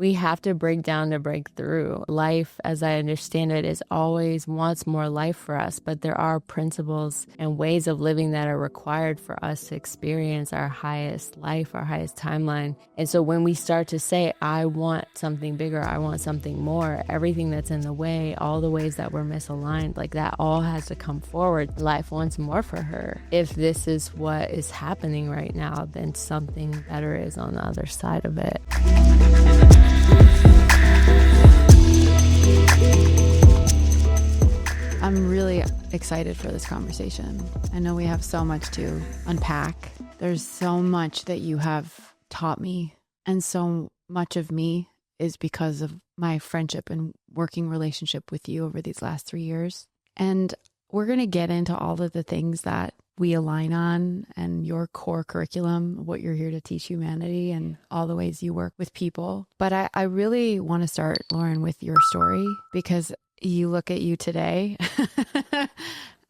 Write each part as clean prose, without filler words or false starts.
we have to break down to break through. Life, as I understand it, is always wants more life for us, but there are principles and ways of living that are required for us to experience our highest life, our highest timeline. And so when we start to say, I want something bigger, I want something more, everything that's in the way, all the ways that we're misaligned, like that all has to come forward. Life wants more for her. If this is what is happening right now, then something better is on the other side of it. I'm really excited for this conversation. I know we have so much to unpack. There's so much that you have taught me, and so much of me is because of my friendship and working relationship with you over these last 3 years. And we're going to get into all of the things that we align on and your core curriculum, what you're here to teach humanity and all the ways you work with people. But I really want to start, Lauryn, with your story, because you look at you today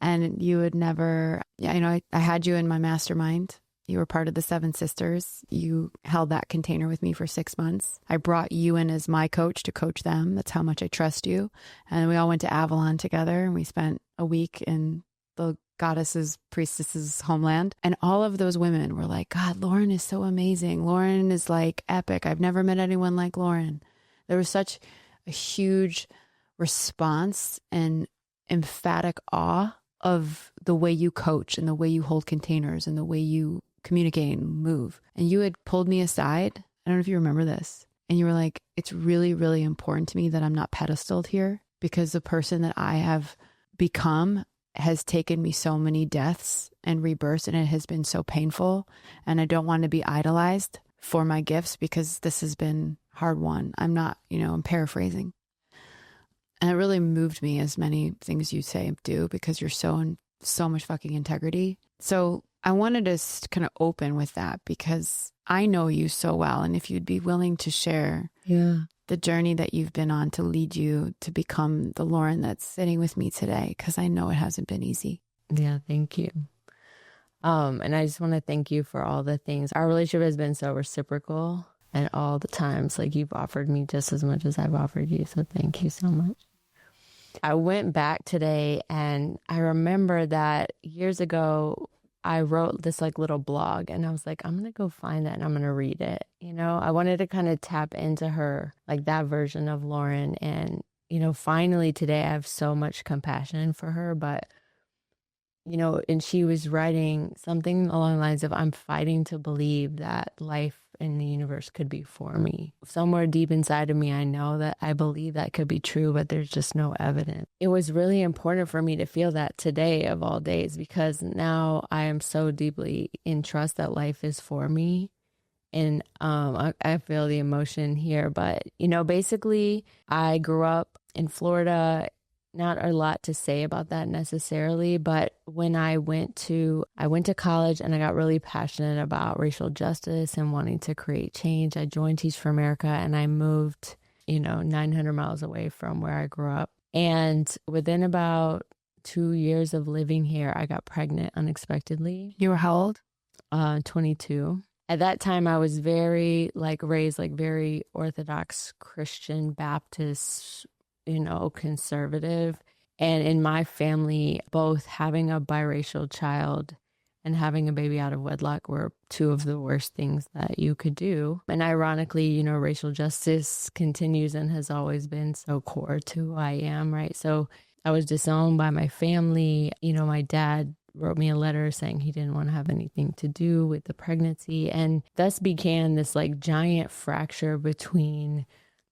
and you would never, I had you in my mastermind. You were part of the 7 Sisters. You held that container with me for 6 months. I brought you in as my coach to coach them. That's how much I trust you. And we all went to Avalon together and we spent a week in the goddesses, priestesses homeland. And all of those women were like, God, Lauryn is so amazing. Lauryn is like epic. I've never met anyone like Lauryn. There was such a huge response and emphatic awe of the way you coach and the way you hold containers and the way you communicate and move. And you had pulled me aside. I don't know if you remember this. And you were like, it's really, really important to me that I'm not pedestaled here, because the person that I have become has taken me so many deaths and rebirths, and it has been so painful. And I don't want to be idolized for my gifts, because this has been hard won. I'm not, I'm paraphrasing. And it really moved me, as many things you say do, because you're so much fucking integrity. So I wanted to kind of open with that, because I know you so well. And if you'd be willing to share the journey that you've been on to lead you to become the Lauryn that's sitting with me today, because I know it hasn't been easy. Yeah, thank you. And I just want to thank you for all the things. Our relationship has been so reciprocal, and all the times, like, you've offered me just as much as I've offered you. So thank you so much. I went back today and I remember that years ago, I wrote this like little blog, and I was like, I'm going to go find that and I'm going to read it. I wanted to kind of tap into her, like that version of Lauryn. And, finally today I have so much compassion for her, but, and she was writing something along the lines of, I'm fighting to believe that life in the universe could be for me. Somewhere deep inside of me, I know that I believe that could be true, but there's just no evidence. It was really important for me to feel that today of all days, because now I am so deeply in trust that life is for me. And I feel the emotion here. But, basically, I grew up in Florida. Not a lot to say about that necessarily, but when I went to college and I got really passionate about racial justice and wanting to create change, I joined Teach for America, and I moved, 900 miles away from where I grew up. And within about 2 years of living here, I got pregnant unexpectedly. You were how old? 22. At that time, I was very raised very Orthodox Christian Baptist, conservative. And in my family, both having a biracial child and having a baby out of wedlock were two of the worst things that you could do. And ironically, racial justice continues and has always been so core to who I am, right? So I was disowned by my family. My dad wrote me a letter saying he didn't want to have anything to do with the pregnancy. And thus began this giant fracture between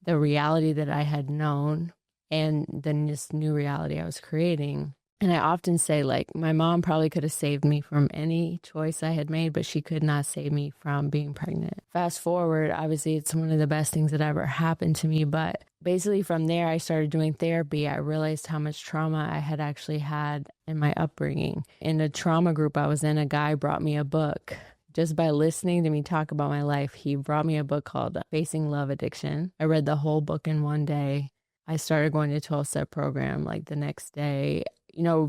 the reality that I had known and then this new reality I was creating. And I often say, my mom probably could have saved me from any choice I had made, but she could not save me from being pregnant. Fast forward, obviously, it's one of the best things that ever happened to me. But basically from there, I started doing therapy. I realized how much trauma I had actually had in my upbringing. In a trauma group I was in, a guy brought me a book. Just by listening to me talk about my life, he brought me a book called Facing Love Addiction. I read the whole book in one day. I started going to 12-step program the next day.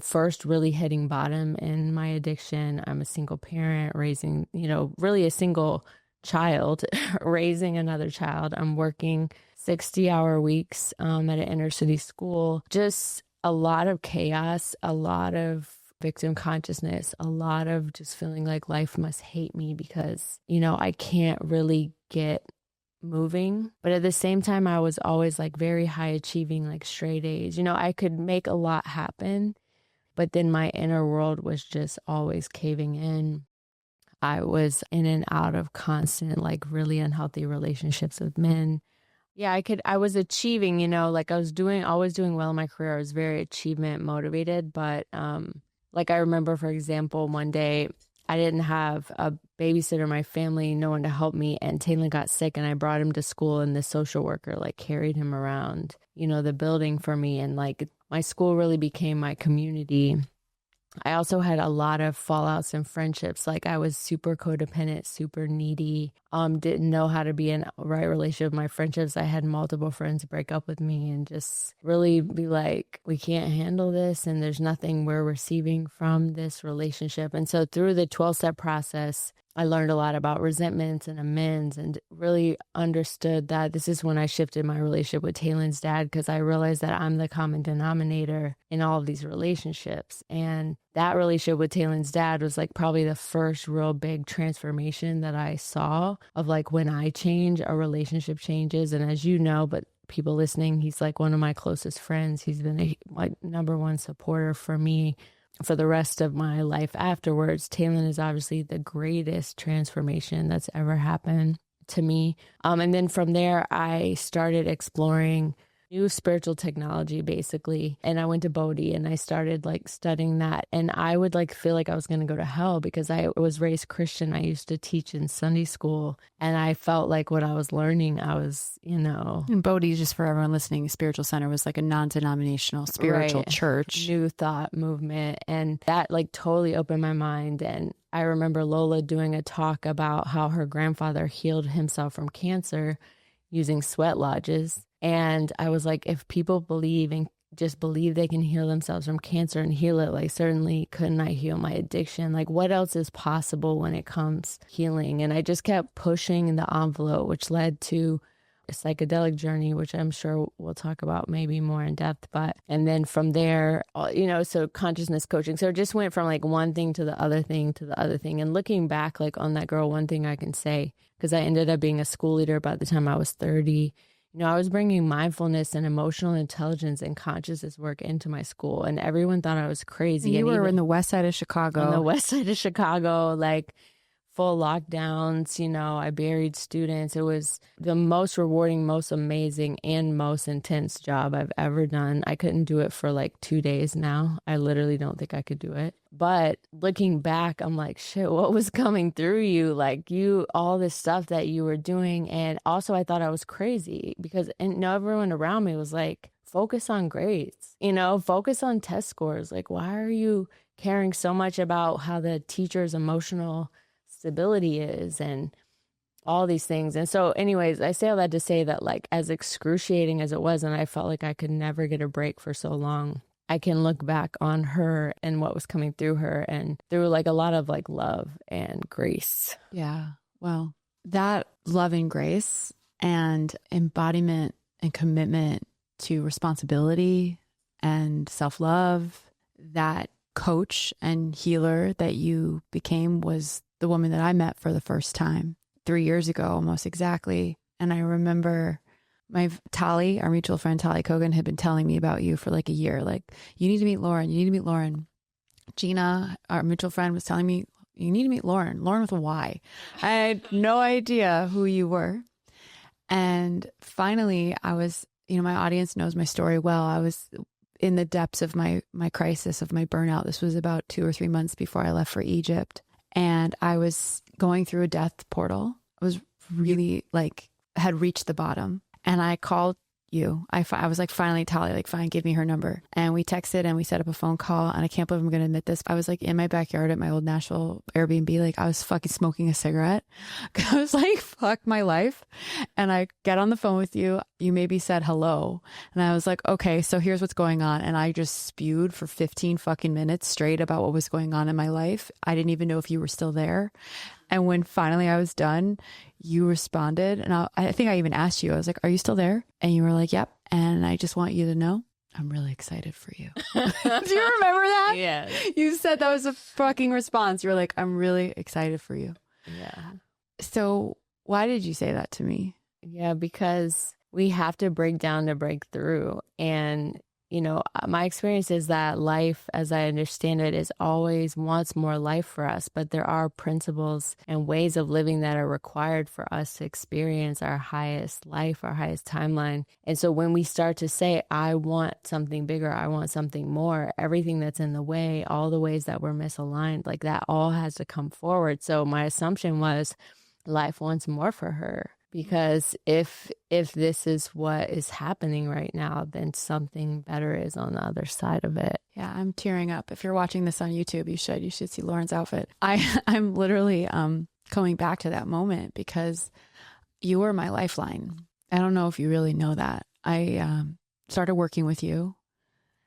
First really hitting bottom in my addiction. I'm a single parent raising, really a single child, raising another child. I'm working 60-hour weeks at an inner city school. Just a lot of chaos, a lot of victim consciousness, a lot of just feeling like life must hate me because, I can't really get moving. But at the same time, I was always like very high achieving, like straight A's. I could make a lot happen, but then my inner world was just always caving in. I was in and out of constant, like really unhealthy relationships with men. Yeah, I was achieving, like I was always doing well in my career. I was very achievement motivated, but like I remember, for example, one day I didn't have a babysitter in my family, no one to help me, and Taylor got sick and I brought him to school and the social worker like carried him around, the building for me, and like my school really became my community. I also had a lot of fallouts in friendships. Like I was super codependent, super needy, didn't know how to be in a right relationship with my friendships. I had multiple friends break up with me and just really be like, we can't handle this and there's nothing we're receiving from this relationship. And so through the 12-step process, I learned a lot about resentments and amends and really understood that this is when I shifted my relationship with Taylor's dad, because I realized that I'm the common denominator in all of these relationships. And that relationship with Taylor's dad was like probably the first real big transformation that I saw of like when I change, a relationship changes. And as you know, but people listening, he's like one of my closest friends. He's been my number one supporter for me for the rest of my life afterwards. Taylor is obviously the greatest transformation that's ever happened to me. And then from there, I started exploring new spiritual technology, basically. And I went to Bodhi and I started like studying that. And I would like feel like I was going to go to hell because I was raised Christian. I used to teach in Sunday school. And I felt like what I was learning, I was, And Bodhi, just for everyone listening, Spiritual Center was like a non-denominational spiritual church. New thought movement. And that like totally opened my mind. And I remember Lola doing a talk about how her grandfather healed himself from cancer using sweat lodges. And I was like, if people believe and just believe they can heal themselves from cancer and heal it, like certainly couldn't I heal my addiction? Like what else is possible when it comes healing? And I just kept pushing the envelope, which led to a psychedelic journey, which I'm sure we'll talk about maybe more in depth. And then from there, so consciousness coaching. So it just went from like one thing to the other thing to the other thing. And looking back, like on that girl, one thing I can say, because I ended up being a school leader by the time I was 30, I was bringing mindfulness and emotional intelligence and consciousness work into my school, and everyone thought I was crazy. You were in the west side of Chicago. On the west side of Chicago, like full lockdowns, I buried students. It was the most rewarding, most amazing, and most intense job I've ever done. I couldn't do it for like 2 days now. I literally don't think I could do it. But looking back, I'm like, shit, what was coming through you? Like all this stuff that you were doing. And also I thought I was crazy because everyone around me was like, focus on grades, focus on test scores. Like, why are you caring so much about how the teacher's emotional stability is and all these things? And so anyways, I say all that to say that like as excruciating as it was, and I felt like I could never get a break for so long, I can look back on her and what was coming through her and through like a lot of like love and grace. Yeah. Well, that love and grace and embodiment and commitment to responsibility and self-love, that coach and healer that you became was the woman that I met for the first time 3 years ago, almost exactly. And I remember Tali, our mutual friend, Tali Kogan, had been telling me about you for like a year. Like, you need to meet Lauren. You need to meet Lauren. Gina, our mutual friend, was telling me, you need to meet Lauren. Lauren with a Y. I had no idea who you were. And finally, I was, my audience knows my story well. I was in the depths of my crisis, of my burnout. This was about 2 or 3 months before I left for Egypt. And I was going through a death portal. I was really had reached the bottom. And I called you. I was like, finally, Tali, like, fine, give me her number. And we texted and we set up a phone call. And I can't believe I'm going to admit this. I was like in my backyard at my old Nashville Airbnb. Like, I was fucking smoking a cigarette. I was like, fuck my life. And I get on the phone with you. You maybe said hello. And I was like, okay, so here's what's going on. And I just spewed for 15 fucking minutes straight about what was going on in my life. I didn't even know if you were still there. And when finally I was done, you responded. And I think I even asked you, I was like, are you still there? And you were like, yep. And I just want you to know, I'm really excited for you. Do you remember that? Yeah. You said that was a fucking response. You were like, I'm really excited for you. Yeah. So why did you say that to me? Yeah, because we have to break down to break through. And, you know, my experience is that life, as I understand it, is always wants more life for us. But there are principles and ways of living that are required for us to experience our highest life, our highest timeline. And so when we start to say, I want something bigger, I want something more, everything that's in the way, all the ways that we're misaligned, like that all has to come forward. So my assumption was life wants more for her. Because if this is what is happening right now, then something better is on the other side of it. Yeah, I'm tearing up. If you're watching this on YouTube, you should see Lauren's outfit. I'm literally coming back to that moment because you were my lifeline. I don't know if you really know that. I started working with you.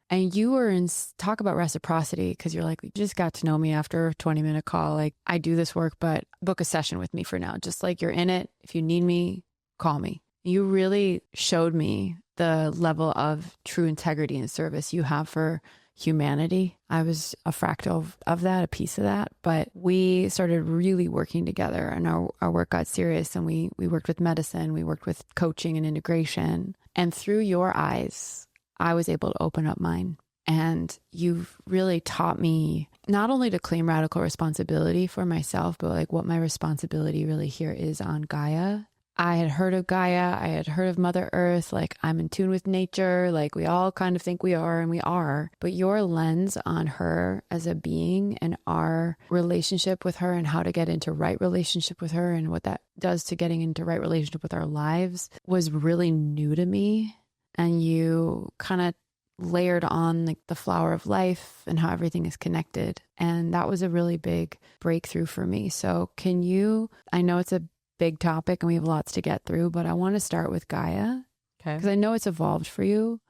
And you were in talk about reciprocity because you're like, you just got to know me after a 20-minute call. Like, I do this work, but book a session with me for now. Just like you're in it. If you need me, call me. You really showed me the level of true integrity and service you have for humanity. I was a fractal of that, a piece of that. But we started really working together and our work got serious. And we worked with medicine. We worked with coaching and integration. And through your eyes, I was able to open up mine. And you've really taught me not only to claim radical responsibility for myself, but like what my responsibility really here is on Gaia. I had heard of Gaia. I had heard of Mother Earth. Like, I'm in tune with nature. Like, we all kind of think we are, and we are. But your lens on her as a being and our relationship with her and how to get into right relationship with her and what that does to getting into right relationship with our lives was really new to me. And you kind of layered on like the flower of life and how everything is connected. And that was a really big breakthrough for me. So I know it's a big topic and we have lots to get through, but I want to start with Gaia. Okay. Because I know it's evolved for you.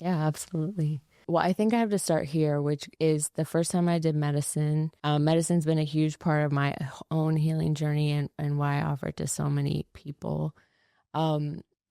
Yeah, absolutely. Well, I think I have to start here, which is the first time I did medicine. Medicine's been a huge part of my own healing journey and why I offer it to so many people.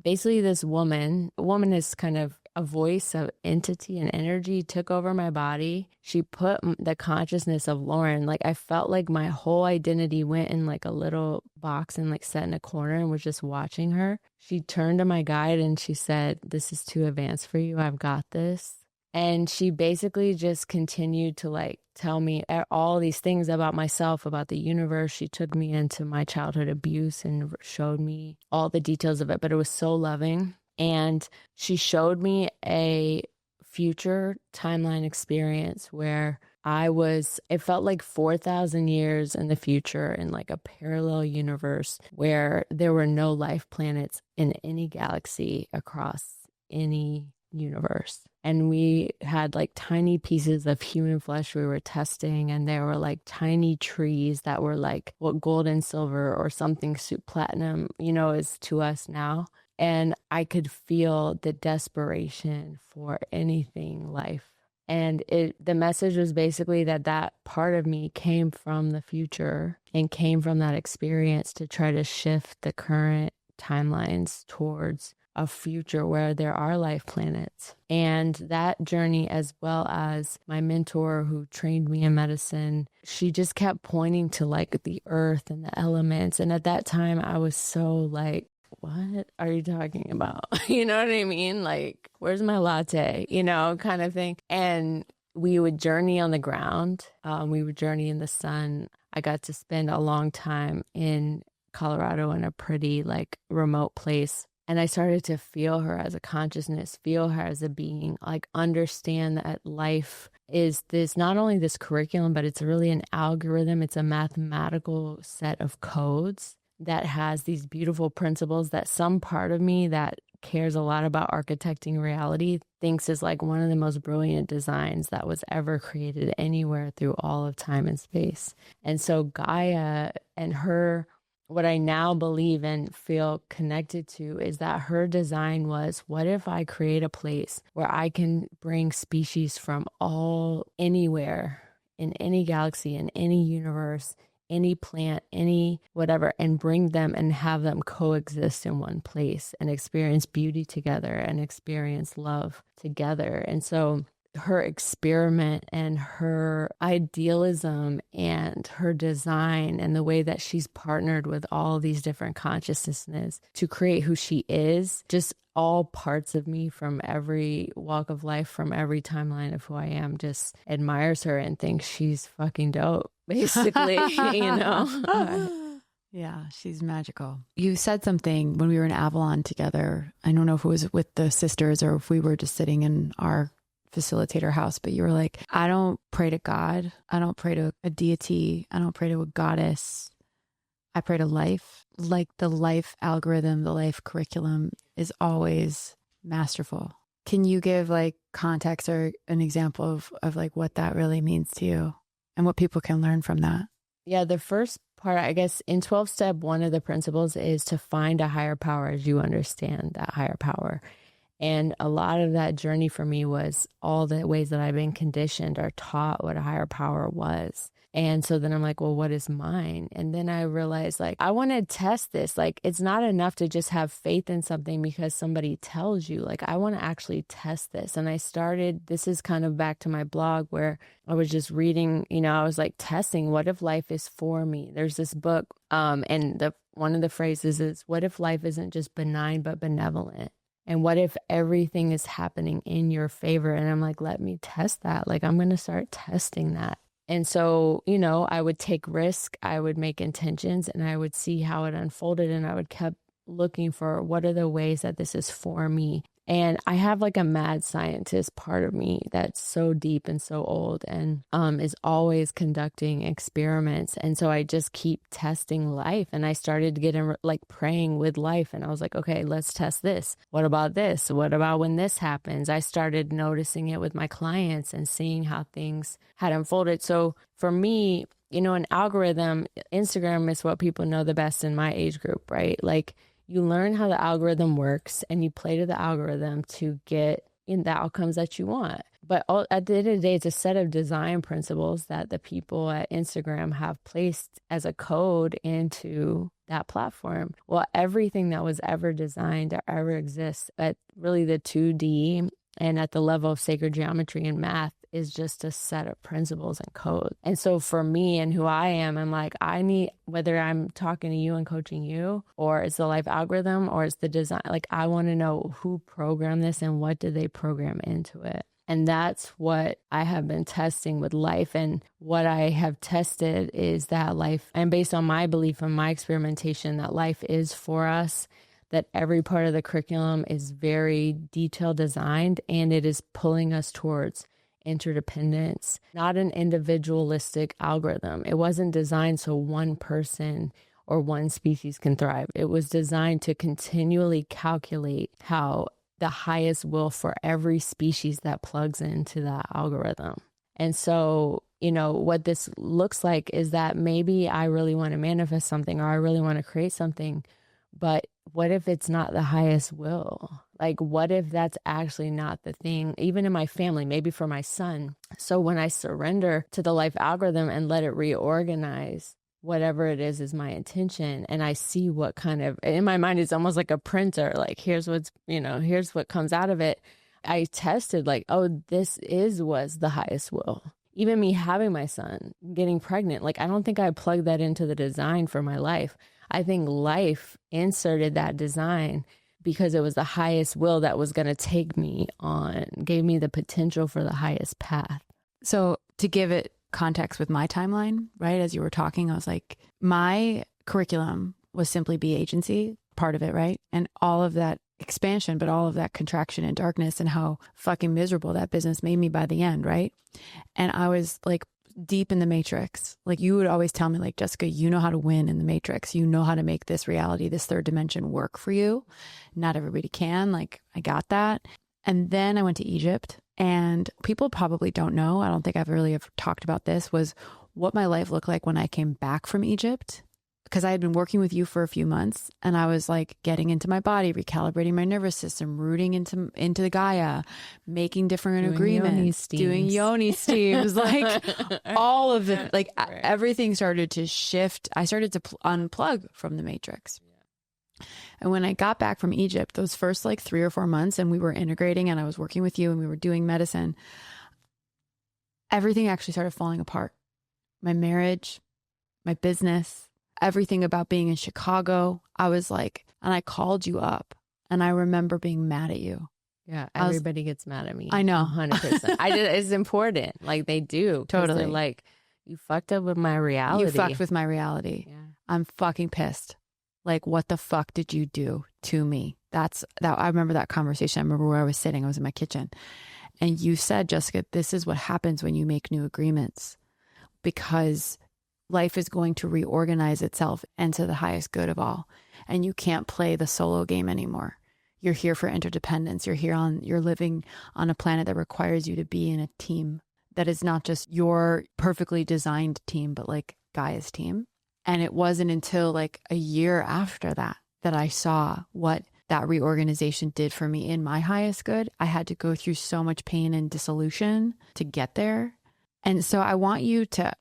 Basically, this woman is kind of a voice of entity and energy, took over my body. She put the consciousness of Lauryn, like I felt like my whole identity went in like a little box and like sat in a corner and was just watching her. She turned to my guide and she said, "This is too advanced for you. I've got this." And she basically just continued to like tell me all these things about myself, about the universe. She took me into my childhood abuse and showed me all the details of it, but it was so loving. And she showed me a future timeline experience where it felt like 4,000 years in the future in like a parallel universe where there were no life planets in any galaxy across any universe. And we had like tiny pieces of human flesh we were testing, and there were like tiny trees that were like what gold and silver or something platinum, is to us now. And I could feel the desperation for anything life. And the message was basically that part of me came from the future and came from that experience to try to shift the current timelines towards a future where there are life planets. And that journey, as well as my mentor who trained me in medicine, she just kept pointing to like the earth and the elements. And at that time I was so like, what are you talking about? You know what I mean? Like, where's my latte? Kind of thing. And we would journey on the ground. We would journey in the sun. I got to spend a long time in Colorado in a pretty like remote place. And I started to feel her as a consciousness, feel her as a being, like understand that life is this, not only this curriculum, but it's really an algorithm. It's a mathematical set of codes that has these beautiful principles that some part of me that cares a lot about architecting reality thinks is like one of the most brilliant designs that was ever created anywhere through all of time and space. And so Gaia and her, what I now believe and feel connected to is that her design was, what if I create a place where I can bring species from anywhere, in any galaxy, in any universe, any plant, any whatever, and bring them and have them coexist in one place and experience beauty together and experience love together. And so her experiment and her idealism and her design and the way that she's partnered with all these different consciousnesses to create who she is, just all parts of me from every walk of life, from every timeline of who I am, just admires her and thinks she's fucking dope, basically, you know? Yeah, she's magical. You said something when we were in Avalon together. I don't know if it was with the sisters or if we were just sitting in our facilitator house, but you were like, I don't pray to God. I don't pray to a deity. I don't pray to a goddess. I pray to life. Like the life algorithm, the life curriculum is always masterful. Can you give like context or an example of like what that really means to you and what people can learn from that? Yeah, the first part, I guess, in 12 step, one of the principles is to find a higher power as you understand that higher power. And a lot of that journey for me was all the ways that I've been conditioned or taught what a higher power was. And so then I'm like, well, what is mine? And then I realized, like, I want to test this. Like, it's not enough to just have faith in something because somebody tells you. Like, I want to actually test this. And I started, this is kind of back to my blog where I was just reading, you know, I was like testing, what if life is for me? There's this book, and one of the phrases is, what if life isn't just benign but benevolent? And what if everything is happening in your favor? And I'm like, let me test that. Like, I'm going to start testing that. And so, you know, I would take risk, I would make intentions, and I would see how it unfolded. And I would keep looking for what are the ways that this is for me. And I have like a mad scientist part of me that's so deep and so old and is always conducting experiments. And so I just keep testing life. And I started getting like praying with life. And I was like, okay, let's test this. What about this? What about when this happens? I started noticing it with my clients and seeing how things had unfolded. So for me, you know, an algorithm, Instagram is what people know the best in my age group, right? Like, you learn how the algorithm works and you play to the algorithm to get in the outcomes that you want. But at the end of the day, it's a set of design principles that the people at Instagram have placed as a code into that platform. Well, everything that was ever designed or ever exists at really the 2D and at the level of sacred geometry and math is just a set of principles and code. And so for me and who I am, I'm like, I need, whether I'm talking to you and coaching you, or it's the life algorithm, or it's the design, like I want to know who programmed this and what did they program into it. And that's what I have been testing with life. And what I have tested is that life, and based on my belief and my experimentation, that life is for us, that every part of the curriculum is very detailed designed, and it is pulling us towards interdependence, not an individualistic algorithm. It wasn't designed so one person or one species can thrive. It was designed to continually calculate how the highest will for every species that plugs into that algorithm. And so, you know, what this looks like is that maybe I really want to manifest something or I really want to create something, but what if it's not the highest will? Like, what if that's actually not the thing, even in my family, maybe for my son? So when I surrender to the life algorithm and let it reorganize, whatever it is my intention, and I see what kind of, in my mind, it's almost like a printer, like here's what's, you know, here's what comes out of it. I tested like, oh, was the highest will. Even me having my son, getting pregnant, like, I don't think I plugged that into the design for my life. I think life inserted that design because it was the highest will that was going to take me on, gave me the potential for the highest path. So to give it context with my timeline, right? As you were talking, I was like, my curriculum was simply be agency, part of it, right? And all of that expansion, but all of that contraction and darkness and how fucking miserable that business made me by the end, right? And I was like deep in the matrix. Like, you would always tell me, like, Jessica, you know how to win in the matrix. You know how to make this reality, this third dimension work for you. Not everybody can. Like, I got that. And then I went to Egypt, and people probably don't know, I don't think I've really ever talked about this, was what my life looked like when I came back from Egypt because I had been working with you for a few months, and I was like getting into my body, recalibrating my nervous system, rooting into the Gaia, making different agreements, doing yoni steams, like all of it, like everything started to shift. I started to unplug from the matrix. And when I got back from Egypt, those first like 3 or 4 months, and we were integrating and I was working with you and we were doing medicine, everything actually started falling apart. My marriage, my business, everything about being in Chicago. I was like, and I called you up and I remember being mad at you. Yeah. Everybody gets mad at me. I know. 100%. It's important. Like they do. Totally. They're like, you fucked up with my reality. You fucked with my reality. Yeah. I'm fucking pissed. Like, what the fuck did you do to me? I remember that conversation. I remember where I was sitting. I was in my kitchen. And you said, Jessica, this is what happens when you make new agreements, because life is going to reorganize itself into the highest good of all. And you can't play the solo game anymore. You're here for interdependence. You're living on a planet that requires you to be in a team that is not just your perfectly designed team, but like Gaia's team. And it wasn't until like a year after that I saw what that reorganization did for me in my highest good. I had to go through so much pain and dissolution to get there. And so I want you to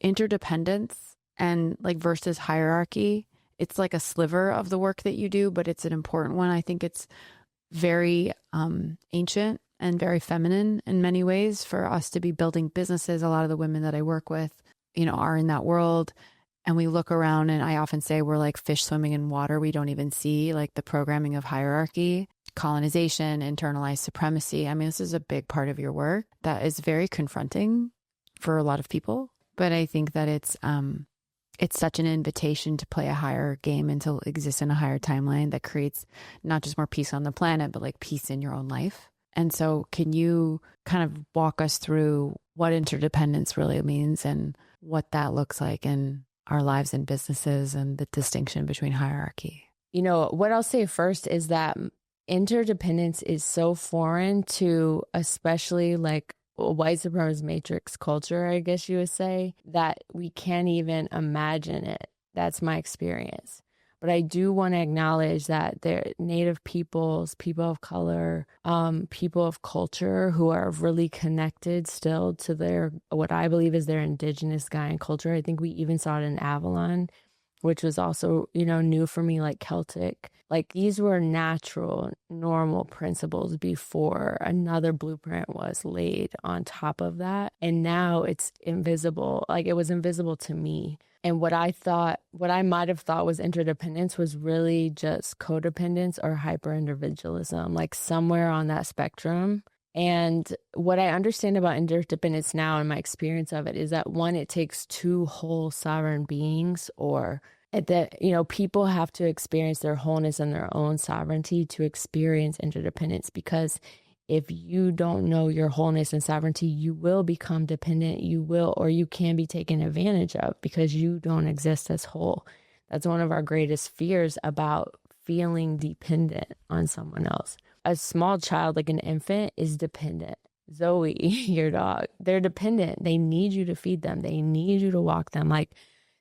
interdependence and like versus hierarchy. It's like a sliver of the work that you do, but it's an important one. I think it's very ancient and very feminine in many ways for us to be building businesses. A lot of the women that I work with, are in that world. And we look around and I often say we're like fish swimming in water. We don't even see like the programming of hierarchy, colonization, internalized supremacy. I mean, this is a big part of your work that is very confronting for a lot of people. But I think that it's such an invitation to play a higher game and to exist in a higher timeline that creates not just more peace on the planet, but like peace in your own life. And so can you kind of walk us through what interdependence really means and what that looks like in our lives and businesses and the distinction between hierarchy? What I'll say first is that interdependence is so foreign to especially like white supremacist matrix culture, I guess you would say, that we can't even imagine it. That's my experience. But I do want to acknowledge that there Native peoples, people of color, people of culture who are really connected still to their, what I believe is their indigenous Gaian culture. I think we even saw it in Avalon, which was also, new for me, like Celtic. Like these were natural, normal principles before another blueprint was laid on top of that. And now it's invisible. Like it was invisible to me. And what I might have thought was interdependence was really just codependence or hyper-individualism, like somewhere on that spectrum. And what I understand about interdependence now and my experience of it is that one, it takes two whole sovereign beings, or that, people have to experience their wholeness and their own sovereignty to experience interdependence. Because if you don't know your wholeness and sovereignty, you will become dependent. You will, or you can be taken advantage of because you don't exist as whole. That's one of our greatest fears about feeling dependent on someone else. A small child, like an infant, is dependent. Zoe, your dog, they're dependent. They need you to feed them. They need you to walk them. Like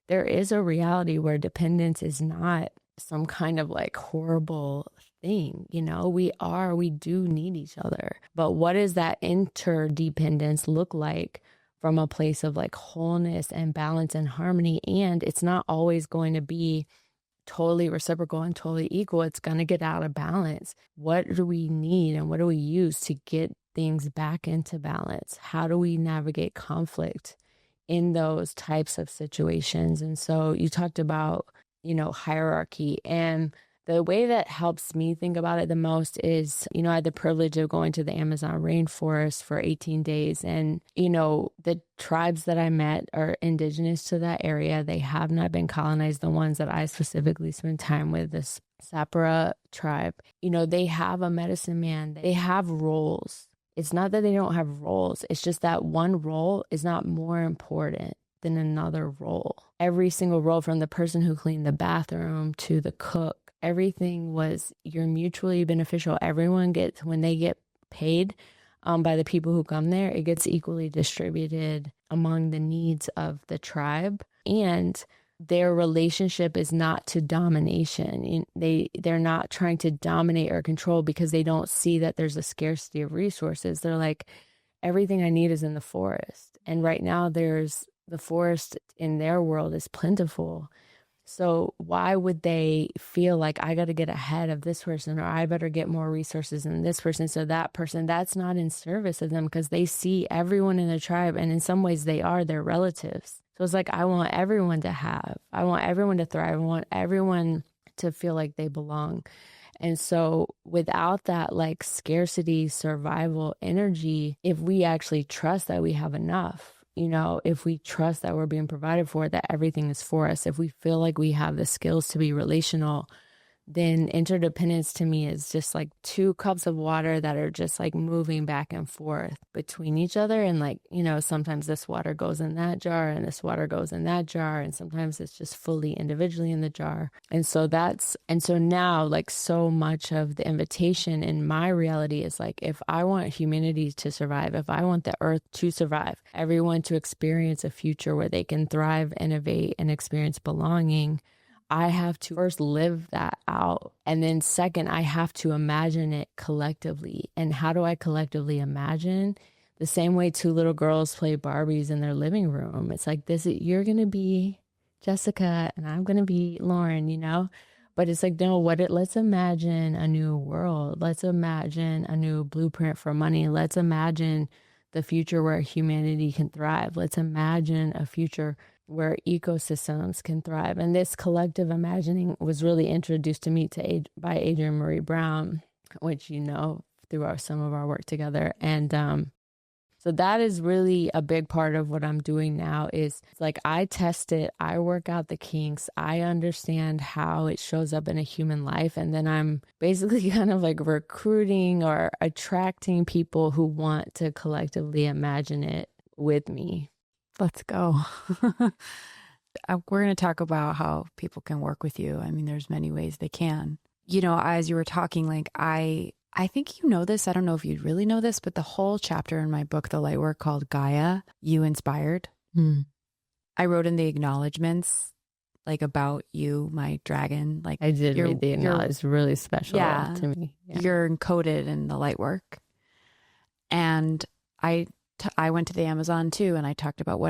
there is a reality where dependence is not some kind of like horrible thing. We do need each other. But what does that interdependence look like from a place of like wholeness and balance and harmony? And it's not always going to be totally reciprocal and totally equal. It's going to get out of balance. What do we need and what do we use to get things back into balance? How do we navigate conflict in those types of situations? And so you talked about, hierarchy, and the way that helps me think about it the most is, I had the privilege of going to the Amazon rainforest for 18 days. And, the tribes that I met are indigenous to that area. They have not been colonized. The ones that I specifically spent time with, this Sapara tribe, they have a medicine man. They have roles. It's not that they don't have roles. It's just that one role is not more important than another role. Every single role, from the person who cleaned the bathroom to the cook, everything you're mutually beneficial. Everyone gets, when they get paid by the people who come there, it gets equally distributed among the needs of the tribe. And their relationship is not to domination. They're not trying to dominate or control because they don't see that there's a scarcity of resources. They're like, everything I need is in the forest. And right now the forest in their world is plentiful. So why would they feel like I got to get ahead of this person, or I better get more resources than this person? So that person, that's not in service of them, because they see everyone in the tribe, and in some ways they are their relatives. So it's like, I want everyone to have, I want everyone to thrive. I want everyone to feel like they belong. And so without that like scarcity, survival energy, if we actually trust that we have enough, if we trust that we're being provided for, that everything is for us, if we feel like we have the skills to be relational, then interdependence to me is just like 2 cups of water that are just like moving back and forth between each other. And like, sometimes this water goes in that jar and this water goes in that jar. And sometimes it's just fully individually in the jar. And so now like so much of the invitation in my reality is like, if I want humanity to survive, if I want the earth to survive, everyone to experience a future where they can thrive, innovate, and experience belonging, I have to first live that out. And then second, I have to imagine it collectively. And how do I collectively imagine? The same way 2 little girls play Barbies in their living room. It's like, you're going to be Jessica and I'm going to be Lauryn, But it's like, no, let's imagine a new world. Let's imagine a new blueprint for money. Let's imagine the future where humanity can thrive. Let's imagine a future where ecosystems can thrive. And this collective imagining was really introduced to me by Adrienne Marie Brown, which through some of our work together. And so that is really a big part of what I'm doing now. Is it's like, I test it, I work out the kinks, I understand how it shows up in a human life, and then I'm basically kind of like recruiting or attracting people who want to collectively imagine it with me. Let's go. We're going to talk about how people can work with you. I mean, there's many ways they can. As you were talking, like, I think this. I don't know if you really know this, but the whole chapter in my book, The Lightwork, called Gaia, You Inspired. I wrote in the acknowledgements, like, about you, my dragon. Like, I did read the acknowledgement. It's really special to me. Yeah. You're encoded in the Lightwork. And I went to the Amazon too, and I talked about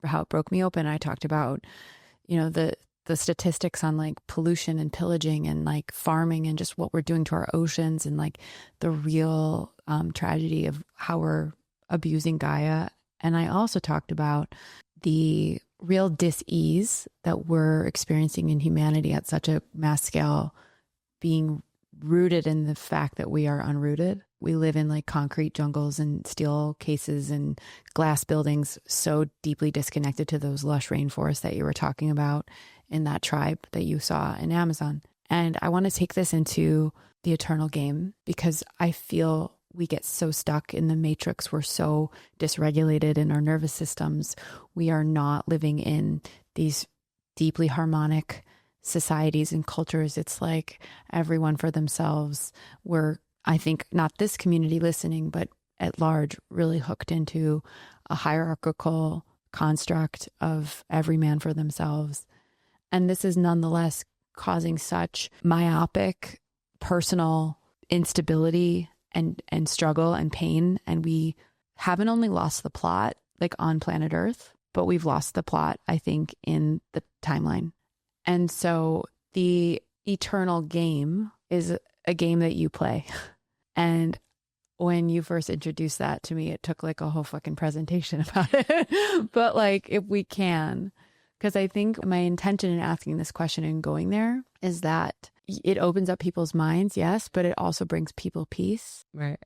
how it broke me open. I talked about, the statistics on like pollution and pillaging and like farming and just what we're doing to our oceans, and like the real tragedy of how we're abusing Gaia. And I also talked about the real dis-ease that we're experiencing in humanity at such a mass scale, being rooted in the fact that we are unrooted. We live in like concrete jungles and steel cases and glass buildings, so deeply disconnected to those lush rainforests that you were talking about in that tribe that you saw in Amazon. And I want to take this into the eternal game, because I feel we get so stuck in the matrix. We're so dysregulated in our nervous systems. We are not living in these deeply harmonic societies and cultures. It's like everyone for themselves. We're, I think, not this community listening, but at large, really hooked into a hierarchical construct of every man for themselves. And this is nonetheless causing such myopic personal instability and struggle and pain. And we haven't only lost the plot like on planet Earth, but we've lost the plot, I think, in the timeline. And so the eternal game is a game that you play. And when you first introduced that to me, it took like a whole fucking presentation about it. But like, if we can, because I think my intention in asking this question and going there is that it opens up people's minds, yes, but it also brings people peace. Right.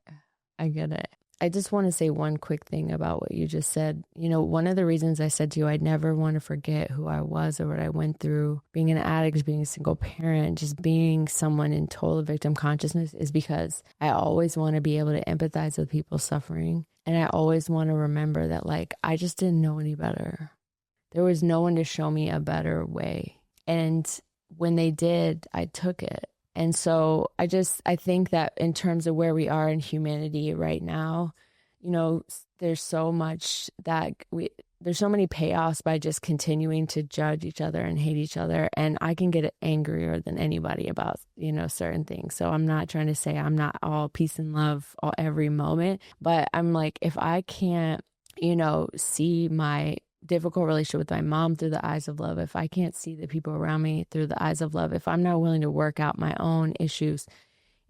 I get it. I just want to say one quick thing about what you just said. You know, one of the reasons I said to you, I'd never want to forget who I was or what I went through, being an addict, being a single parent, just being someone in total victim consciousness, is because I always want to be able to empathize with people suffering. And I always want to remember that, like, I just didn't know any better. There was no one to show me a better way. And when they did, I took it. And so I think that in terms of where we are in humanity right now, you know, there's so much that there's so many payoffs by just continuing to judge each other and hate each other. And I can get angrier than anybody about, certain things. So I'm not trying to say I'm not all peace and love all every moment, but I'm like, if I can't, see my difficult relationship with my mom through the eyes of love, if I can't see the people around me through the eyes of love, if I'm not willing to work out my own issues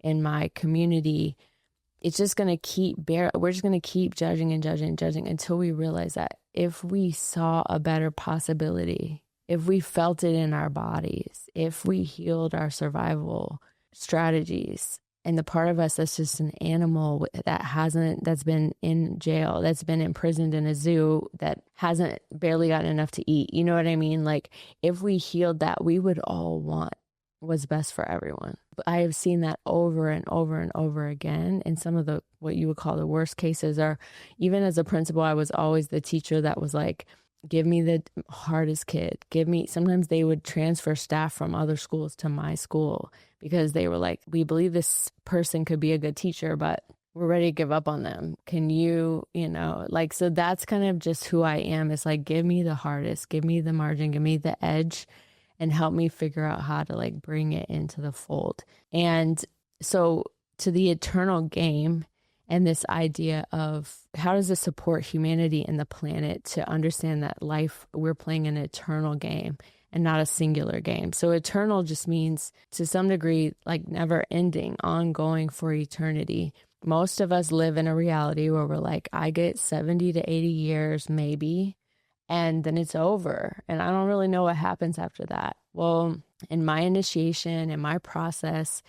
in my community, it's just going to we're just going to keep judging and judging and judging until we realize that if we saw a better possibility, if we felt it in our bodies, if we healed our survival strategies, and the part of us that's just an animal that's been in jail, that's been imprisoned in a zoo, that hasn't barely gotten enough to eat. You know what I mean? Like, if we healed that, we would all want what's best for everyone. But I have seen that over and over and over again. And some of the, what you would call the worst cases are, even as a principal, I was always the teacher that was like, give me the hardest kid. Sometimes they would transfer staff from other schools to my school because they were like, we believe this person could be a good teacher, but we're ready to give up on them. Can you, so that's kind of just who I am. It's like, give me the hardest, give me the margin, give me the edge, and help me figure out how to like bring it into the fold. And so to the eternal game and this idea of how does this support humanity and the planet to understand that life, we're playing an eternal game and not a singular game. So eternal just means to some degree, like never ending, ongoing for eternity. Most of us live in a reality where we're like, I get 70 to 80 years, maybe, and then it's over. And I don't really know what happens after that. Well, in my initiation, in my process,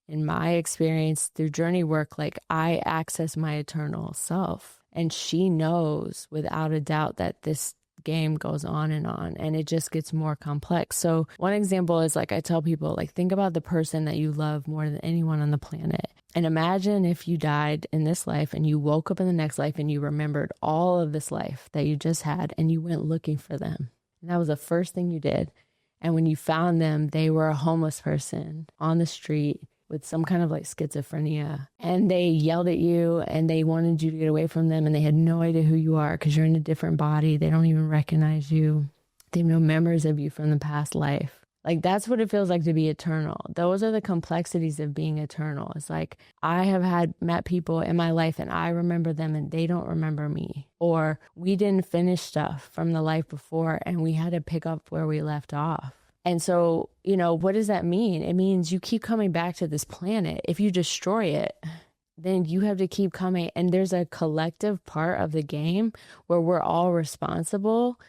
in my experience through journey work, like I access my eternal self. And she knows without a doubt that this game goes on, and it just gets more complex. So one example is like I tell people, like, think about the person that you love more than anyone on the planet. And imagine if you died in this life and you woke up in the next life and you remembered all of this life that you just had and you went looking for them. And that was the first thing you did. And when you found them, they were a homeless person on the street with some kind of like schizophrenia. And they yelled at you and they wanted you to get away from them. And they had no idea who you are because you're in a different body. They don't even recognize you. They have no memories of you from the past life. Like, that's what it feels like to be eternal. Those are the complexities of being eternal. It's like, I have met people in my life and I remember them and they don't remember me. Or we didn't finish stuff from the life before and we had to pick up where we left off. And so, what does that mean? It means you keep coming back to this planet. If you destroy it, then you have to keep coming. And there's a collective part of the game where we're all responsible.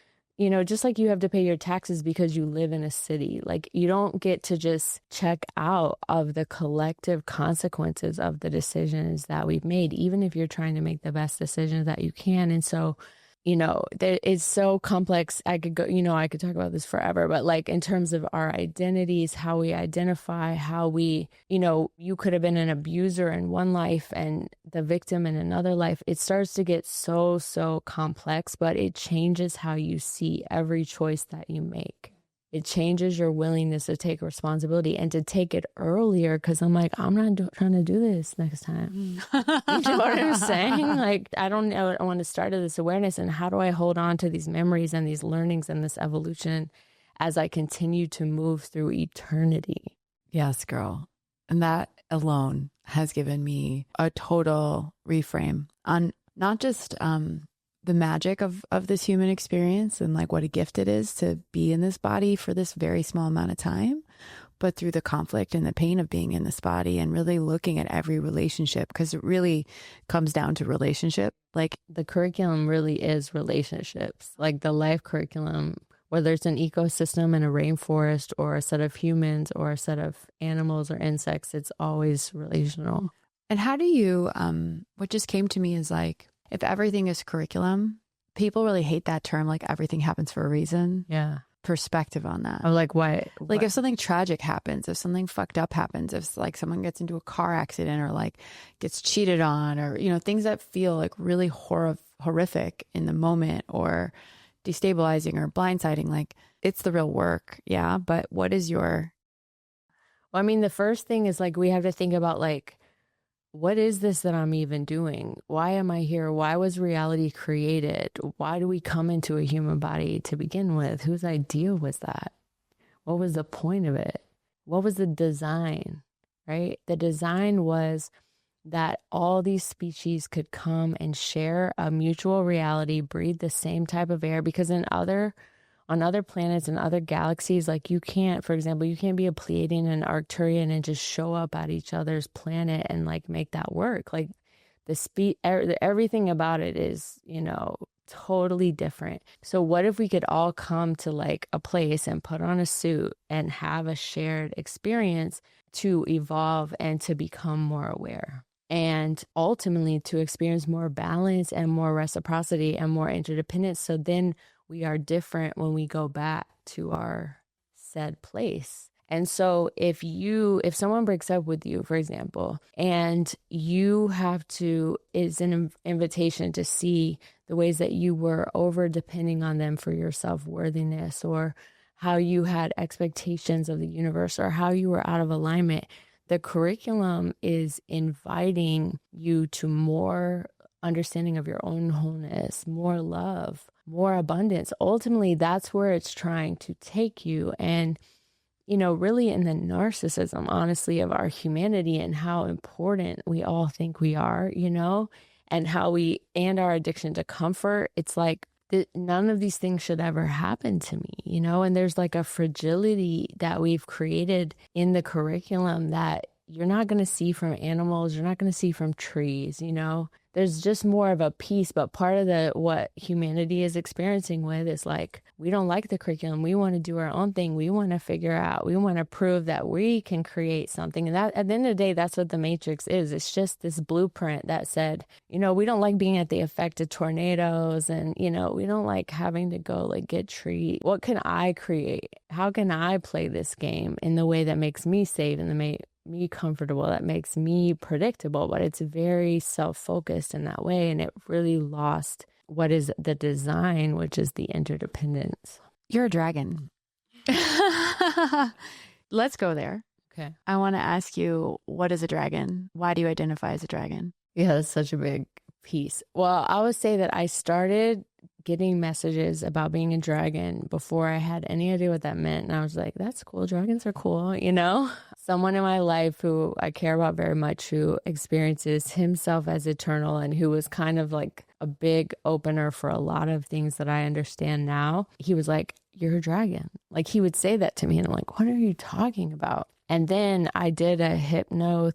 Just like you have to pay your taxes because you live in a city, like you don't get to just check out of the collective consequences of the decisions that we've made, even if you're trying to make the best decisions that you can. And so, it's so complex. I could go, I could talk about this forever, but like in terms of our identities, how we identify, how we, you could have been an abuser in one life and the victim in another life. It starts to get so complex, but it changes how you see every choice that you make. It changes your willingness to take responsibility and to take it earlier. Cause I'm like, I'm not trying to do this next time. You know what I'm saying? Like, I don't know. I want to start this awareness, and how do I hold on to these memories and these learnings and this evolution as I continue to move through eternity? Yes, girl. And that alone has given me a total reframe on not just, the magic of this human experience and like what a gift it is to be in this body for this very small amount of time, but through the conflict and the pain of being in this body and really looking at every relationship, because it really comes down to relationship. Like, the curriculum really is relationships, like the life curriculum, whether it's an ecosystem in a rainforest or a set of humans or a set of animals or insects, it's always relational. And how do you, what just came to me is like, if everything is curriculum, people really hate that term, like everything happens for a reason. Yeah. Perspective on that. Oh, like what? Like if something tragic happens, if something fucked up happens, if like someone gets into a car accident or like gets cheated on, or, things that feel like really horrific in the moment or destabilizing or blindsiding, like it's the real work. Yeah. But what is your... Well, I mean, the first thing is like, we have to think about like, what is this that I'm even doing? Why am I here? Why was reality created? Why do we come into a human body to begin with? Whose idea was that? What was the point of it? What was the design, right? The design was that all these species could come and share a mutual reality, breathe the same type of air, because on other planets and other galaxies, like you can't, for example, you can't be a Pleiadian and Arcturian and just show up at each other's planet and like make that work. Like everything about it is, totally different. So what if we could all come to like a place and put on a suit and have a shared experience to evolve and to become more aware? And ultimately to experience more balance and more reciprocity and more interdependence. So then we are different when we go back to our said place. And so if someone breaks up with you, for example, and it's an invitation to see the ways that you were over depending on them for your self-worthiness, or how you had expectations of the universe, or how you were out of alignment. The curriculum is inviting you to more understanding of your own wholeness, more love, more abundance. Ultimately, that's where it's trying to take you. And, really in the narcissism, honestly, of our humanity and how important we all think we are, and and our addiction to comfort, it's like none of these things should ever happen to me, and there's like a fragility that we've created in the curriculum that you're not going to see from animals. You're not going to see from trees, There's just more of a piece, but part of what humanity is experiencing with is like, we don't like the curriculum. We want to do our own thing. We want to figure out, we want to prove that we can create something. And that, at the end of the day, that's what the Matrix is. It's just this blueprint that said, we don't like being at the effect of tornadoes, and, we don't like having to go like get trees. What can I create? How can I play this game in the way that makes me safe and me comfortable, that makes me predictable? But it's very self-focused in that way, and it really lost what is the design, which is the interdependence. You're a dragon. Let's go there. Okay. I want to ask you, what is a dragon? Why do you identify as a dragon? Yeah, that's such a big piece. Well, I would say that I started getting messages about being a dragon before I had any idea what that meant. And I was like, that's cool. Dragons are cool, Someone in my life who I care about very much, who experiences himself as eternal and who was kind of like a big opener for a lot of things that I understand now. He was like, you're a dragon. Like, he would say that to me, and I'm like, what are you talking about? And then I did a hypnosis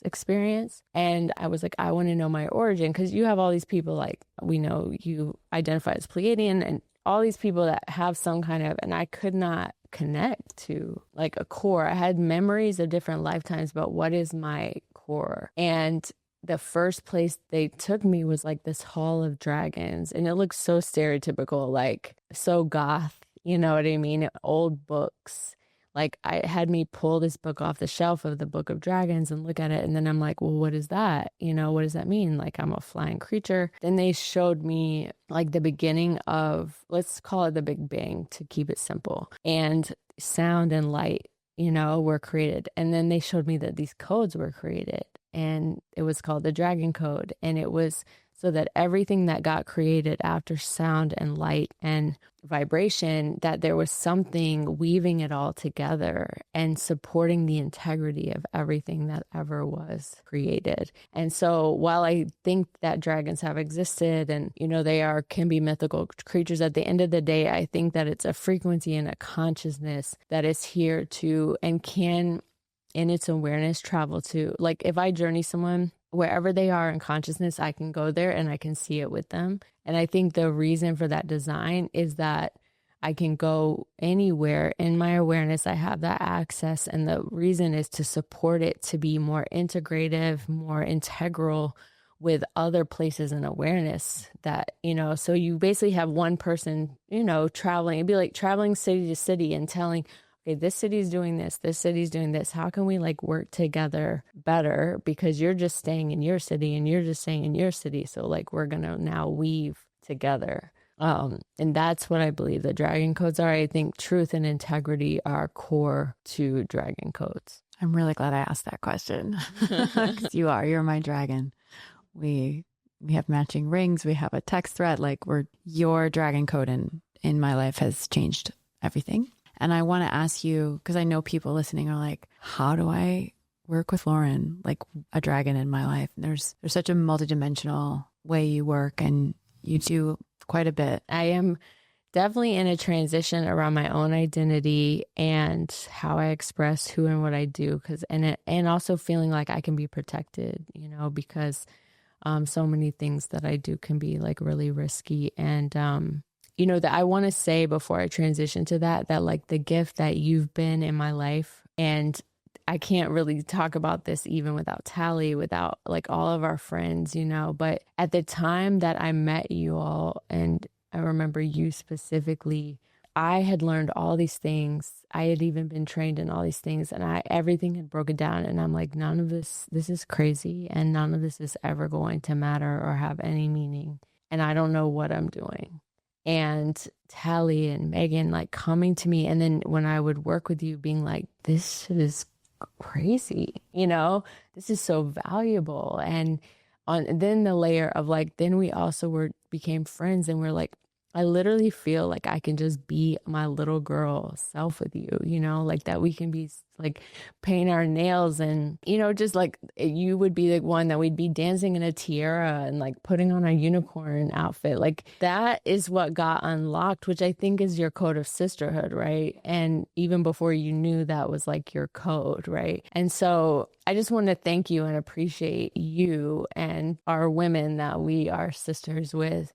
experience. And I was like, I want to know my origin. Because you have all these people, like, we know you identify as Pleiadian, and all these people that have some kind of, and I could not connect to like a core. I had memories of different lifetimes, but what is my core? And the first place they took me was like this hall of dragons. And it looks so stereotypical, like so goth, you know what I mean? Old books. Like, I had me pull this book off the shelf of the Book of Dragons and look at it. And then I'm like, well, what is that? What does that mean? Like, I'm a flying creature. Then they showed me like the beginning of, let's call it the Big Bang to keep it simple. And sound and light, were created. And then they showed me that these codes were created. And it was called the Dragon Code. And it was so that everything that got created after sound and light and vibration, that there was something weaving it all together and supporting the integrity of everything that ever was created. And so while I think that dragons have existed and, they can be mythical creatures, at the end of the day, I think that it's a frequency and a consciousness that is here to, and can, in its awareness, travel to. Like, if I journey someone, wherever they are in consciousness, I can go there and I can see it with them. And I think the reason for that design is that I can go anywhere in my awareness. I have that access. And the reason is to support it to be more integrative, more integral with other places in awareness that, so you basically have one person, traveling. It'd be like traveling city to city and telling, okay, this city's doing this. How can we like work together better? Because you're just staying in your city and you're just staying in your city. So like, we're going to now weave together. And that's what I believe the dragon codes are. I think truth and integrity are core to dragon codes. I'm really glad I asked that question. 'Cause you're my dragon. We have matching rings. We have a text thread. Like your dragon code in my life has changed everything. And I want to ask you, because I know people listening are like, how do I work with Lauryn, like a dragon in my life? And there's such a multidimensional way you work, and you do quite a bit. I am definitely in a transition around my own identity and how I express who and what I do, and also feeling like I can be protected, because so many things that I do can be like really risky. And that I want to say before I transition to that like the gift that you've been in my life, and I can't really talk about this even without Tally, without like all of our friends, but at the time that I met you all, and I remember you specifically, I had learned all these things. I had even been trained in all these things, and everything had broken down. And I'm like, none of this is crazy, and none of this is ever going to matter or have any meaning. And I don't know what I'm doing. And Tally and Megan like coming to me, and then when I would work with you, being like, this shit is crazy, this is so valuable. And then the layer of like, then we also became friends, and we're like, I literally feel like I can just be my little girl self with you, like that we can be like paint our nails, and, just like you would be the one that we'd be dancing in a tiara and like putting on a unicorn outfit. Like that is what got unlocked, which I think is your code of sisterhood, right? And even before you knew that was like your code, right? And so I just want to thank you and appreciate you and our women that we are sisters with,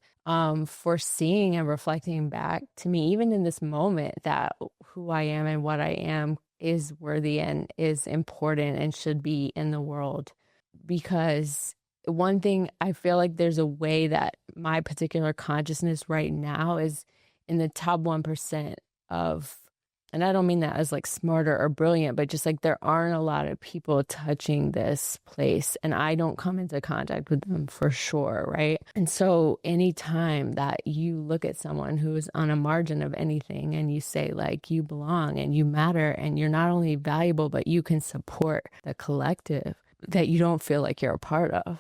for seeing and reflecting back to me, even in this moment, that who I am and what I am is worthy and is important and should be in the world. Because one thing, I feel like there's a way that my particular consciousness right now is in the top 1% of, and I don't mean that as like smarter or brilliant, but just like there aren't a lot of people touching this place, and I don't come into contact with them for sure, right? And so anytime that you look at someone who is on a margin of anything and you say like you belong and you matter and you're not only valuable, but you can support the collective that you don't feel like you're a part of,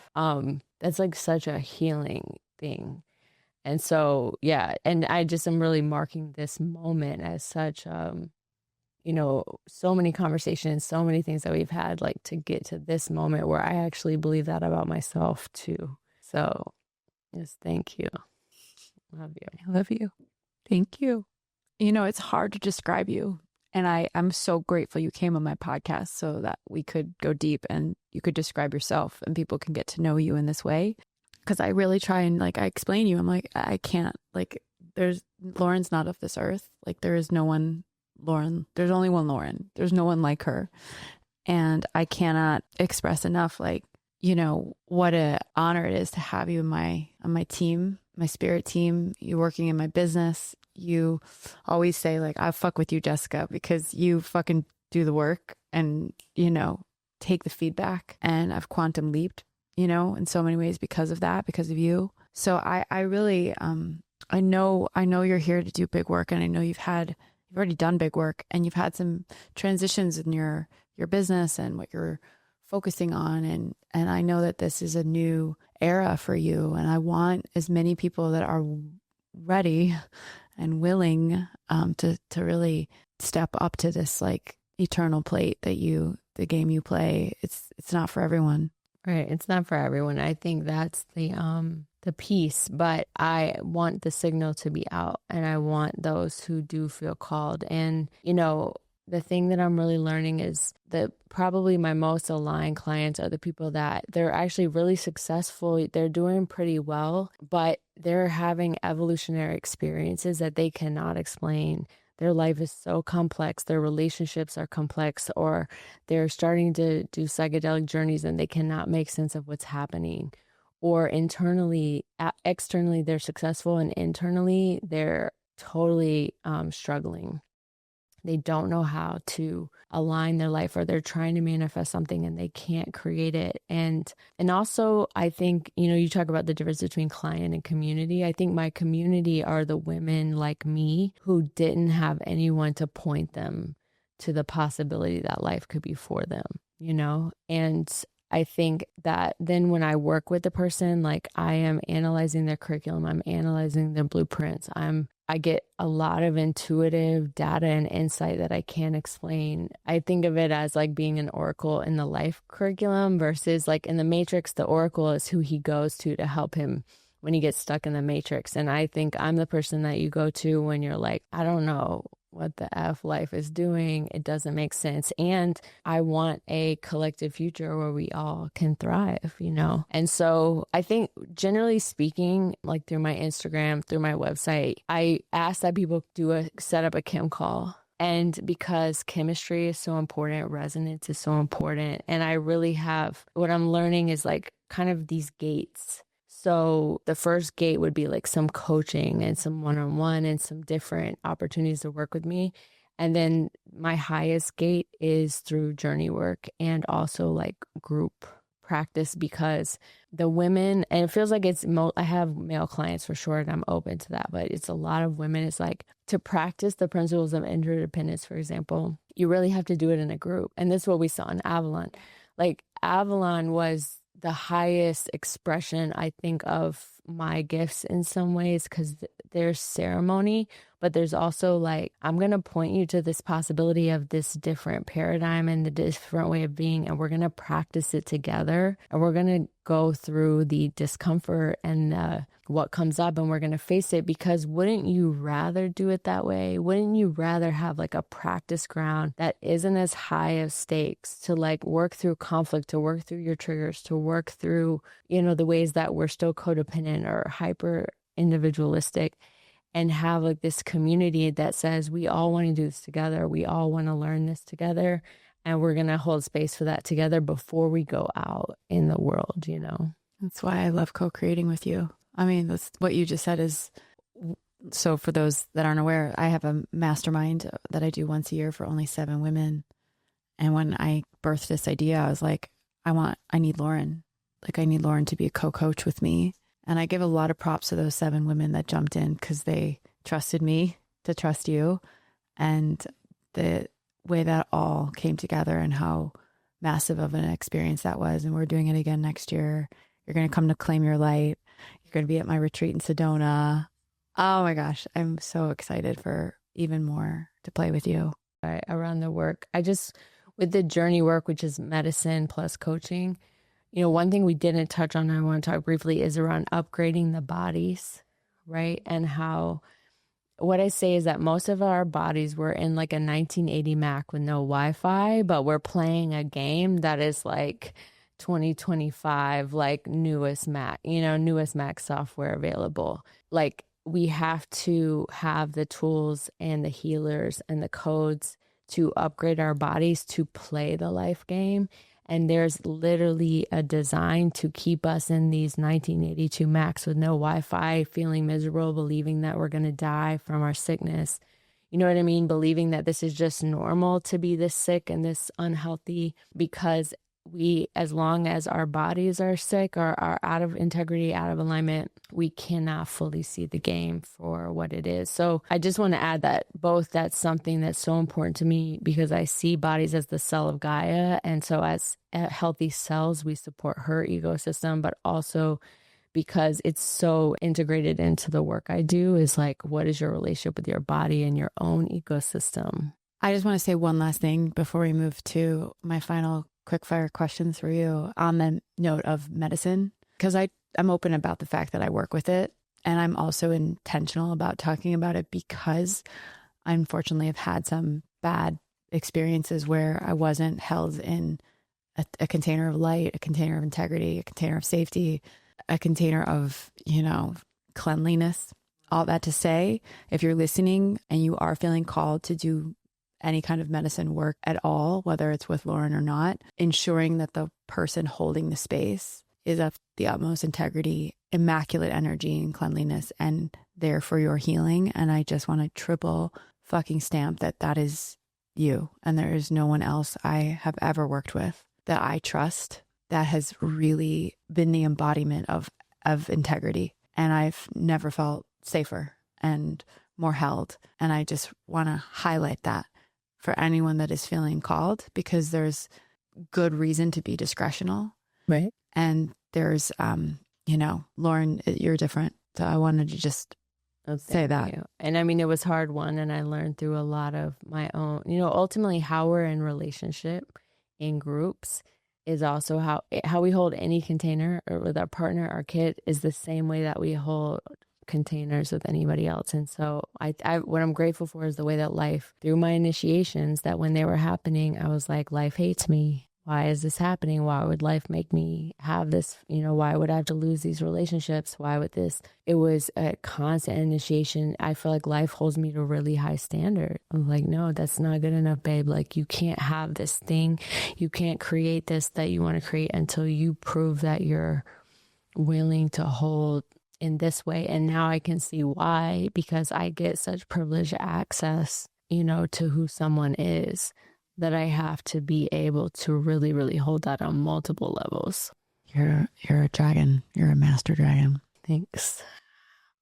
that's like such a healing thing. And so, yeah, and I just am really marking this moment as such, so many conversations, so many things that we've had, like to get to this moment where I actually believe that about myself too. So just thank you. Love you. I love you. Thank you. It's hard to describe you. And I'm so grateful you came on my podcast so that we could go deep and you could describe yourself and people can get to know you in this way. Because I really try and like, I explain to you, I'm like, I can't, like, Lauryn's not of this earth. Like there is no one, Lauryn, there's only one Lauryn. There's no one like her. And I cannot express enough, like, what an honor it is to have you on my team, my spirit team, you working in my business. You always say like, I fuck with you, Jessica, because you fucking do the work and, take the feedback, and I've quantum leaped, in so many ways because of that, because of you. So I really, I know you're here to do big work, and I know you've already done big work, and you've had some transitions in your business and what you're focusing on. And I know that this is a new era for you. And I want as many people that are ready and willing, to really step up to this like eternal plate the game you play. It's not for everyone. Right. It's not for everyone. I think that's the piece, but I want the signal to be out, and I want those who do feel called. And, the thing that I'm really learning is that probably my most aligned clients are the people that they're actually really successful. They're doing pretty well, but they're having evolutionary experiences that they cannot explain. Their life is so complex, their relationships are complex, or they're starting to do psychedelic journeys and they cannot make sense of what's happening. Or externally, they're successful, and internally, they're totally struggling. They don't know how to align their life, or they're trying to manifest something and they can't create it. And also, I think, you talk about the difference between client and community. I think my community are the women like me who didn't have anyone to point them to the possibility that life could be for them, you know? And I think that then when I work with the person, like I am analyzing their curriculum, I'm analyzing their blueprints. I get a lot of intuitive data and insight that I can't explain. I think of it as like being an oracle in the life curriculum versus like in the Matrix, the oracle is who he goes to help him when he gets stuck in the Matrix. And I think I'm the person that you go to when you're like, I don't know what the F life is doing. It doesn't make sense. And I want a collective future where we all can thrive, you know? And so I think generally speaking, like through my Instagram, through my website, I ask that people set up a Kim call. And because chemistry is so important, resonance is so important. And I really have, what I'm learning is like kind of these gates. So the first gate would be like some coaching and some one-on-one and some different opportunities to work with me. And then my highest gate is through journey work and also like group practice, because the women, and it feels like I have male clients for sure, and I'm open to that, but it's a lot of women. It's like to practice the principles of interdependence, for example, you really have to do it in a group. And this is what we saw in Avalon. Like Avalon was the highest expression, I think, of my gifts in some ways, because there's ceremony, but there's also like, I'm going to point you to this possibility of this different paradigm and the different way of being, and we're going to practice it together, and we're going to go through the discomfort and what comes up, and we're going to face it, because wouldn't you rather do it that way? Wouldn't you rather have like a practice ground that isn't as high of stakes to like work through conflict, to work through your triggers, to work through, you know, the ways that we're still codependent or hyper individualistic, and have like this community that says we all want to do this together, we all want to learn this together, and we're going to hold space for that together before we go out in the world, you know? That's why I love co-creating with you. I mean, that's what you just said is, so for those that aren't aware, I have a mastermind that I do once a year for only 7 women. And when I birthed this idea, I was like, I need Lauryn. Like, I need Lauryn to be a co-coach with me. And I give a lot of props to those 7 women that jumped in, because they trusted me to trust you. And the way that all came together and how massive of an experience that was. And we're doing it again next year. You're going to come to claim your light. You're going to be at my retreat in Sedona. Oh my gosh. I'm so excited for even more to play with you. Right, around the work. With the journey work, which is medicine plus coaching, you know, one thing we didn't touch on, I want to talk briefly, is around upgrading the bodies, right? And how, what I say is that most of our bodies were in like a 1980 Mac with no Wi-Fi, but we're playing a game that is like 2025, like newest Mac software available. Like, we have to have the tools and the healers and the codes to upgrade our bodies to play the life game. And there's literally a design to keep us in these 1982 Macs with no Wi-Fi, feeling miserable, believing that we're going to die from our sickness. You know what I mean? Believing that this is just normal to be this sick and this unhealthy, because as long as our bodies are sick or are out of integrity, out of alignment, we cannot fully see the game for what it is. So I just want to add that that's something that's so important to me, because I see bodies as the cell of Gaia. And so as healthy cells, we support her ecosystem, but also because it's so integrated into the work I do, is like, what is your relationship with your body and your own ecosystem? I just want to say one last thing before we move to my final quickfire questions for you on the note of medicine, because I'm open about the fact that I work with it, and I'm also intentional about talking about it, because I unfortunately have had some bad experiences where I wasn't held in a container of light, a container of integrity, a container of safety, a container of, you know, cleanliness. All that to say, if you're listening and you are feeling called to do any kind of medicine work at all, whether it's with Lauryn or not, ensuring that the person holding the space is of the utmost integrity, immaculate energy and cleanliness, and there for your healing. And I just want to triple fucking stamp that is you. And there is no one else I have ever worked with that I trust that has really been the embodiment of integrity. And I've never felt safer and more held. And I just want to highlight that for anyone that is feeling called, because there's good reason to be discretional. Right. And there's, Lauren, you're different. So I wanted to just say that. You. And I mean, it was hard one, and I learned through a lot of my own, ultimately how we're in relationship in groups is also how we hold any container or with our partner, our kid, is the same way that we hold containers with anybody else. And so what I'm grateful for is the way that life, through my initiations, that when they were happening, I was like, life hates me. Why is this happening? Why would life make me have this? Why would I have to lose these relationships? Why would this? It was a constant initiation. I feel like life holds me to a really high standard. I'm like, no, that's not good enough, babe. Like, you can't have this thing. You can't create this that you want to create until you prove that you're willing to hold in this way. And now I can see why, because I get such privileged access, to who someone is, that I have to be able to really, really hold that on multiple levels. You're a dragon. You're a master dragon. Thanks.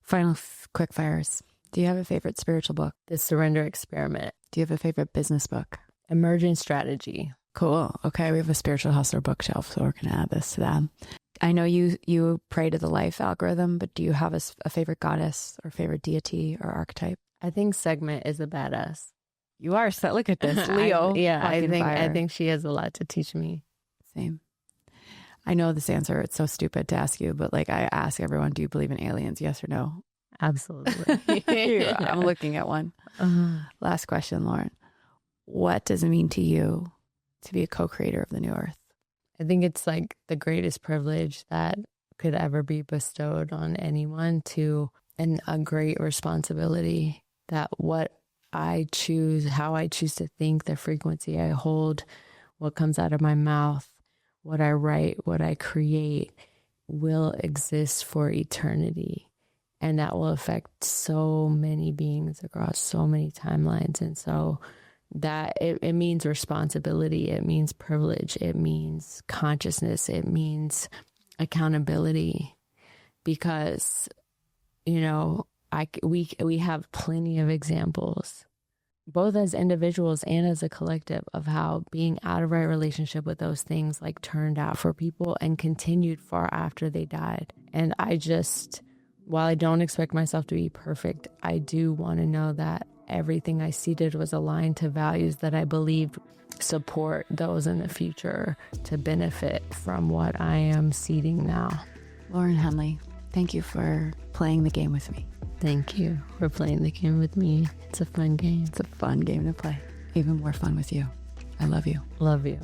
Final quick fires. Do you have a favorite spiritual book? The Surrender Experiment. Do you have a favorite business book? Emergent Strategy. Cool. Okay, we have a spiritual hustler bookshelf, so we're going to add this to that. I know you pray to the life algorithm, but do you have a favorite goddess or favorite deity or archetype? I think Segment is a badass. You are set. Look at this, Leo. I think she has a lot to teach me. Same. I know this answer. It's so stupid to ask you, but like, I ask everyone, do you believe in aliens? Yes or no? Absolutely. I'm looking at one. Last question, Lauren. What does it mean to you to be a co-creator of the new earth? I think it's like the greatest privilege that could ever be bestowed on anyone, and a great responsibility that what I choose, how I choose to think, the frequency I hold, what comes out of my mouth, what I write, what I create will exist for eternity. And that will affect so many beings across so many timelines. And so that it means responsibility, it means privilege, it means consciousness, it means accountability, because we have plenty of examples, both as individuals and as a collective, of how being out of right relationship with those things like turned out for people and continued far after they died. And while I don't expect myself to be perfect, I do want to know that everything I seeded was aligned to values that I believe support those in the future to benefit from what I am seeding now. Lauryn Henley, thank you for playing the game with me. Thank you for playing the game with me. It's a fun game. It's a fun game to play. Even more fun with you. I love you. Love you.